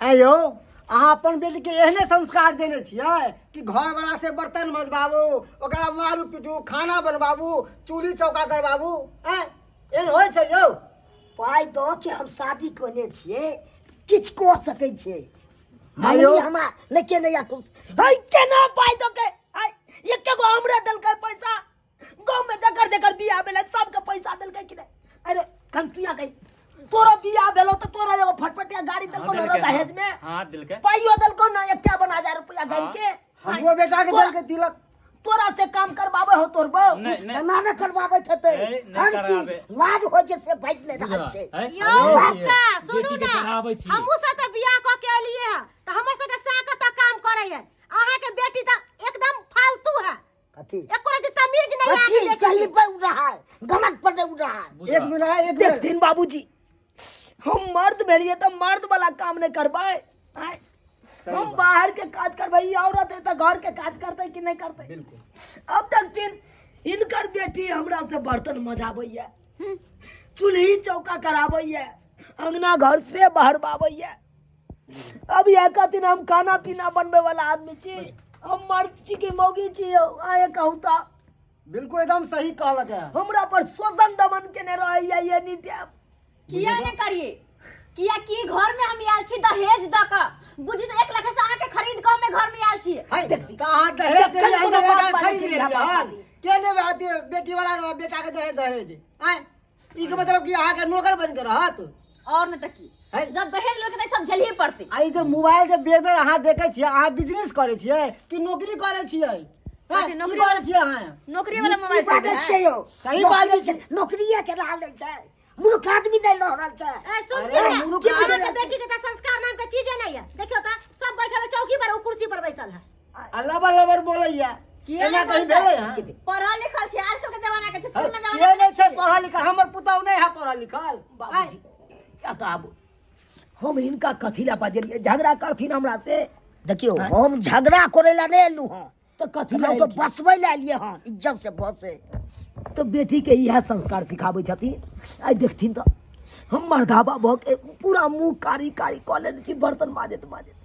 आयो अहाँ अपन बेटी के एहने संस्कार देने छियै कि घर वाला से बर्तन मजबाबू, ओकरा मारू पीटू, खाना बनबाबू, चूल्ही चौका करबाबू, एहन होइ छै यौ? पाई दो के हम शादी करने छियै, किछ को सकै छै। आयो हमरा लेके नहीं आ कुछ हई केना पाई दो के हई एके गो हमरे देलकै पैसा, गांव में जकर बियाह भेलै सबके पैसा देलकै कि नहीं? अरे कंटिया गई तोरा बियाह भेलो तो तोरा एगो फटफटिया गाड़ी देलको न दहेज में। हां दिलके पाइयो देलको न 51,000 रुपया गन के। हमरो बेटा के देलकै तिलक। तोरा से काम करवावे हो तोर बहू केना न करवावे थते? हर चीज लाज हो जे से भाज ले रहल छै। यो बच्चा सुनू ना, हमहु से त बियाह क के एलिए ह त हमर से साकत काम करे है। अहाँ के बेटी त एकदम फालतू है। कथी एको रति तमीज नहीं है। कथी सही पे उड़ रहा है, गलत पर उड़ रहा है। एक मिनट एक देखथिन बाबूजी, हम मर्द भेलिए तो मर्द वाला काम नहीं करबै। हम बाहर के काज करबै, औरत है तो घर के काज करते कि नहीं करते? बिल्कुल। अब देखथिन इनकर बेटी हमरा से बर्तन मजाबैया, चूल्ही चौका कराबैया, अंगना घर से बहरबाबैया। अब यह कहथिन हम खाना पीना बनबे वाला आदमी छी, हम मर्द छी कि मौगी छी? आए कहू तो बिल्कुल एकदम सही कहलक है। हमरा पर शोषण दमन केने रहैया ये नीटे। किया ने करिए? किया की घर में हम आयल छी दहेज द क बुझी तो 1 लाख से आके खरीद के हमें घर में आयल छी। कहां दहेज दे रहे खरीद ले हन? केने बात बेटी वाला बेटा के दहेज ई के मतलब कि अहाँ के नौकर बन के रहत और न त की जब दहेज लेके त सब झेलिए पड़ते। आई जो मोबाइल के बेर अहाँ देखे छियै, अहाँ बिजनेस करे छियै कि नौकरी करे छियै? की करे छियै अहाँ? नौकरी वाला मोबाइल बात छै यो, सही बात छै। नौकरीये के लाल दै छै, मूर्ख आदमी नहीं लह रहल छै। सुन अरे के मुरुख कि आदमी के बेटी के त संस्कार नाम के चीज नहीं है। देखियो त सब बैठल चौकी पर, कुर्सी पर बैसल है। अल्लाह लबर बोलैया केना कहीं भेलै हां? पढ़ल लिखल छै, आजकल के जमाना के छै, पुराना के जमाना नहीं छै पढ़ल लिखल? हमर पुतौ नहीं है पढ़ल लिखल। बाबूजी क्या कहब, हम इनका कथी ला बजलिए? झगड़ा करथिन हमरा से। देखियो हम झगड़ा करे ला नहीं एलू हां, तो कथी ला तो बसबै ला लिए हां, इज्जत से बसे। तो बेटी के यह संस्कार सिखाबै छथिन। आई देखथिन तो हम मर्दाबा भ के पूरा मुंह कारी कारी क लेने छी, बर्तन माजत माजत,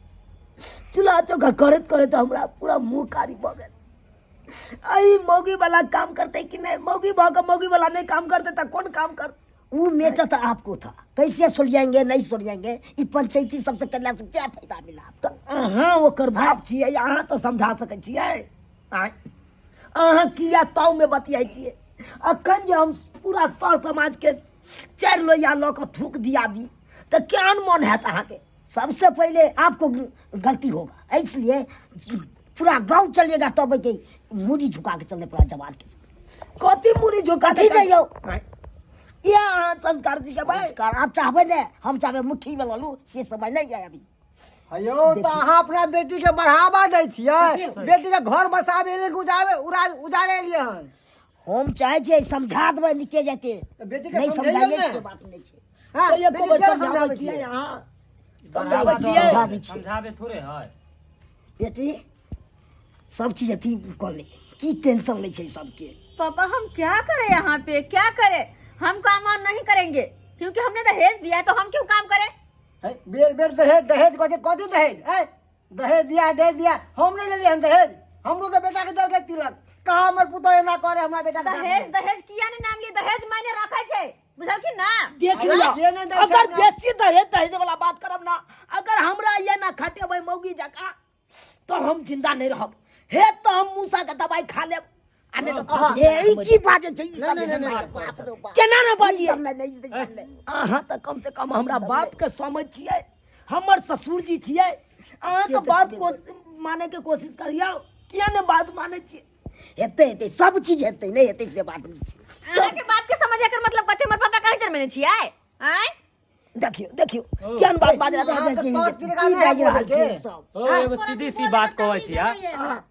चूल्हा चौका करत करत हमरा पूरा मुंह कारी भ गेल। आई मौगी वाला काम करते कि नहीं? मौगी भाग मौगी वाला नहीं काम करते तो कौन काम कर? वो मेटर तो आपको था, कैसे सुलझाएंगे नहीं सुलझाएंगे, ये पंचायती सबसे करला से क्या फायदा मिला? तो अहाँ वो कर भाव छियै, अहाँ तो समझा सकै छियै। अहाँ किया ताव में बतियाई छियै? अखन जे हम पूरा सर समाज के 4 लोहिया ल के थूक दिया दी तो क्या मन है अहाँ के? सबसे पहले आपको गलती होगा, इसलिए पूरा गांव चलिएगा तब के मुड़ी झुका के चलने पड़ा जवान के। कथी मुड़ी झुका के जाइयो? ये संस्कार जी के भाई संस्कार आप चाहबे ने, हम चाहबे मुट्ठी में ललू, से समय नहीं है अभी। अयो तो अहाँ अपना बेटी के बढ़ावा दै छियै, बेटी के घर बसाबे ले उजाड़े लिए हन। हम चाहे छियै समझा देबै निके जाके, बेटी के नहीं समझाइयो समझाइए ने। से बात नहीं छै। हां तो ये बेटी को के समझाबै छियै यहां, समझाबै छियै। समझाबे थोड़े है बेटी सब चीज अथी कर ले, की टेंशन नहीं छै सबके। पापा हम क्या करें यहाँ पे, क्या करें? हम काम वाम नहीं करेंगे क्योंकि हमने दहेज दिया है, तो हम क्यों काम करें? बेर बेर दहेज कथी दहेज दहेज दिया हम नहीं ले लिए दहेज। हमरो के बेटा के दल के तिलक कहां हमर पुतो एना करे हमरा बेटा के दहेज किया ने नाम लिए? दहेज मायने रखै छै, बुझल कि ना? देख लियो, अगर बेसी दहेज वाला बात करब ना, अगर हमरा ये ना खटेबै मौगी जका तो हम जिंदा नहीं रहब। हे तो हम मूसा के दवाई खा लेब, आ नहीं तो ए की बाजे छै? ई सब केना ना बाजी? अहाँ तो कम से कम हमरा बात के समझ छियै, हमर ससुर जी छियै। अहाँ तो बात को माने के कोशिश करियो, किया ने बात माने छियै? हेते सब चीज हेते, नहीं हेते से बात नहीं छै। अहाँ के बात के समझ कर मतलब कथि? हमर पापा कहि जन्मने छियै? आय देखियो केहन बात बाज रहल छै सब। ओ एगो सीधी सी बात कहै छी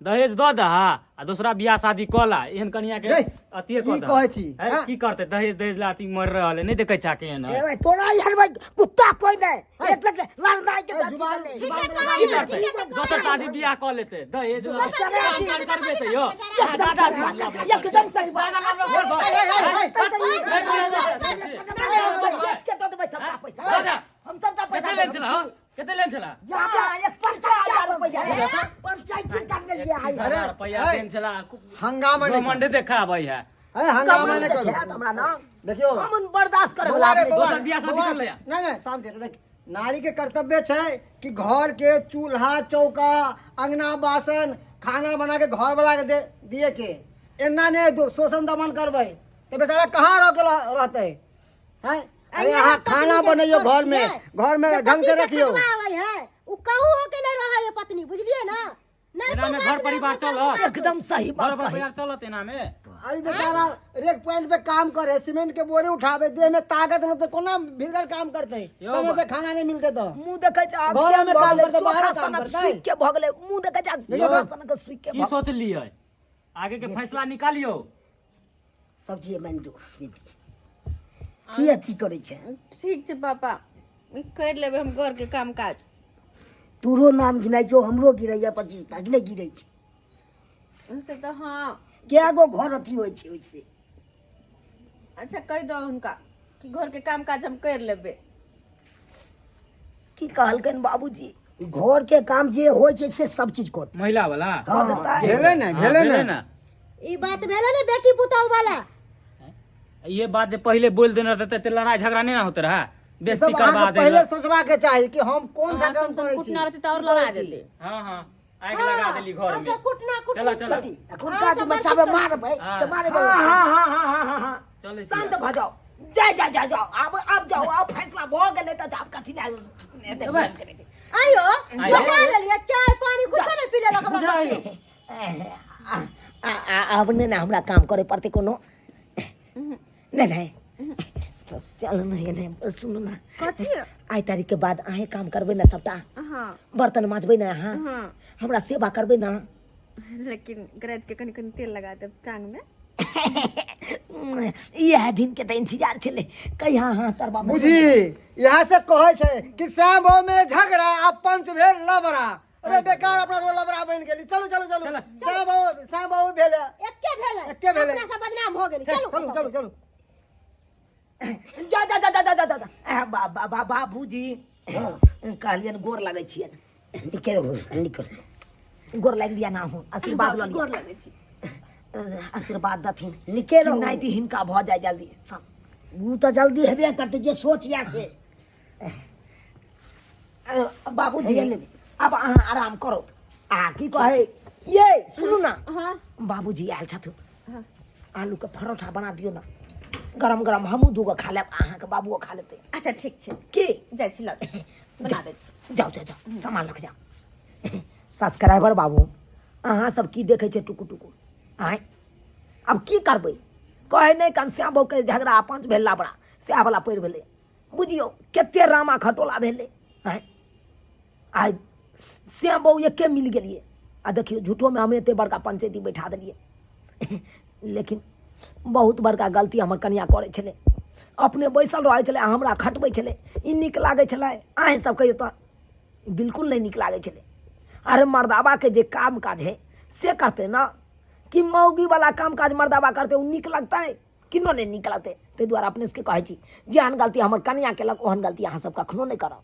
दहेज द दहा आ दूसरा बियाह शादी कला, एहन कनिया के अतिए की क कहै छी? की करते? दहेज ला अति मर रहल है, नहीं देखे छा के ना? ए तोरा यार भाई कुत्ता कोई नहीं, एक लग लड़ाई के जुबान की करते? दोसर शादी बियाह क लेते, दहेज करबे त यो दादा एकदम सही बात। हम सबका पैसा केते लेन छला जा जा 50,000 रुपया पंचायती कर ले आई 50,000 रुपया देन छला हंगामा नहीं मंडे देखा भाई है हंगामा नहीं करो हमरा ना देखियो हम बर्दाश्त करे बउआ रे, वाला बउआ, दोसर बियाह शादी बउआ, कर लिया। नहीं शांति रह, देख नारी के कर्तव्य है कि घर के चूल्हा चौका अंगना बासन खाना बना के घर वाला के दिए के एना ने शोषण दमन करबे तो बेचारा कहाँ रह के रहते हैं अरे यहाँ खाना बनइयो घर में ढंग से रखियो उ कहू हो के नहीं रहा है पत्नी बुझलिए ना एना में घर परिवार चलत एकदम सही घर बात कही परिवार चलत एना में अभी बेचारा रेक पॉइंट पे काम करे सीमेंट के बोरे उठावे देह में ताकत न तो कोना भीतर काम करते समय पे खाना नहीं मिलते तो मुंह देखे जा घरों में काम करते बाहर काम करते सीख के भगले मुंह देखे जा देखियो तो। सन के सीख के की सोच लियो आगे के फैसला निकालियो सब चीज मान दो की अथी करे छे ठीक छै पापा कर लेबै हम घर के काम काज तोरो नाम गिनाइ छो हमरो गिरैया 25 टा गिनै गिरै छै से तो हाँ क्या गो घर अथी होइ छै ओइसे अच्छा कह दो हुनका कि घर के काम काज हम कर लेबै की कहलकन बाबूजी घर के काम जे होइ छै से सब चीज को महिला वाला भेले ना ई बात भेले ने बेटी पुतहु वाला ये बात जे पहले बोल देना रहते तो लड़ाई झगड़ा नहीं ना होते रहा बेइज्जती सब करवा अहाँ दे पहले सोचवा के चाहिए कि हम कौन सा काम करे छी कुटना रहते तो और लड़ा देते हाँ हाँ आग लगा देली घर में अच्छा कुटना चलो कुटना चलो खुनका जो बच्चा में मार भाई हाँ। से मारे हां चले शांत भ जाओ जा जाओ अब जाओ अब फैसला भ गेले त आप कथि ला आयो बजा लेलिए चाय पानी कुछ नहीं पी लेलक बुझाइयो अपने ना हमरा काम करे पड़ते कोनो नहीं तो चल नहीं सुनो ना कथी आई तारीख के बाद अहे काम करबे ना सबटा हाँ बर्तन माजबे ना अहाँ हाँ हमरा सेवा करबे ना लेकिन गरज के कनी कनी तेल लगा दे टांग में यह दिन के तो इंतजार चले कहीं हाँ तरबा बुझी यहाँ से कहे छे कि श्याम में झगड़ा आ पंच भेल लबड़ा अरे बेकार अपना को लबड़ा बन गेली चलो चलो चलो श्याम बाबू भेले एके भेले अपना सब बदनाम हो गेली चलो चलो चलो चलो जा बाबूजी कहलियन गोर लगै छियन निकल गोर लग दिया ना हो आशीर्वाद ल गोर लगे छी आशीर्वाद दथिन निकल नहीं ती हिनका भ जाय जल्दी वो तो जल्दी हेबे करते जे सोच या से बाबूजी अब अहाँ आराम करो की कहे ये सुनू ना हाँ बाबूजी आयल छथुन आलू के परोठा बना दियो ना गरम गरम हमू दूगो खा लेब अहाँ के बाबूओ खा लेते अच्छा ठीक छै की जाइ छी लग बना दै छी जाओ जाओ जाओ सामान लग जाओ सब्सक्राइबर बाबू अहाँ सब की देखे छे टुकु टुकु आय अब की करबै कहे नहीं कन श्याम बाबू के झगड़ा पंच भेल लाबड़ा से वाला पड़ भेले बुझियो केते रामा खटोला भेले आय आय श्याम बाबू एके मिल गेलिए आ देखियो झूठो में हमें एते बड़का पंचायती बैठा देलिए लेकिन बहुत बड़का गलती हमर कनिया करे छले अपने बैसल रहे छले हमरा खटबै छले ई नीक लागे छले अहें सब कहियो तो बिल्कुल नहीं नीक लागे छले अरे मर्दाबा के जे काम काज है से करते ना कि मौगी वाला काम काज मर्दाबा करते उ नीक लगता है किनो नहीं नीक लगते ते द्वारा अपने से कहे छी जेहन गलती हमर कनिया केलक ओहन गलती अहाँ सब कखनो नहीं करब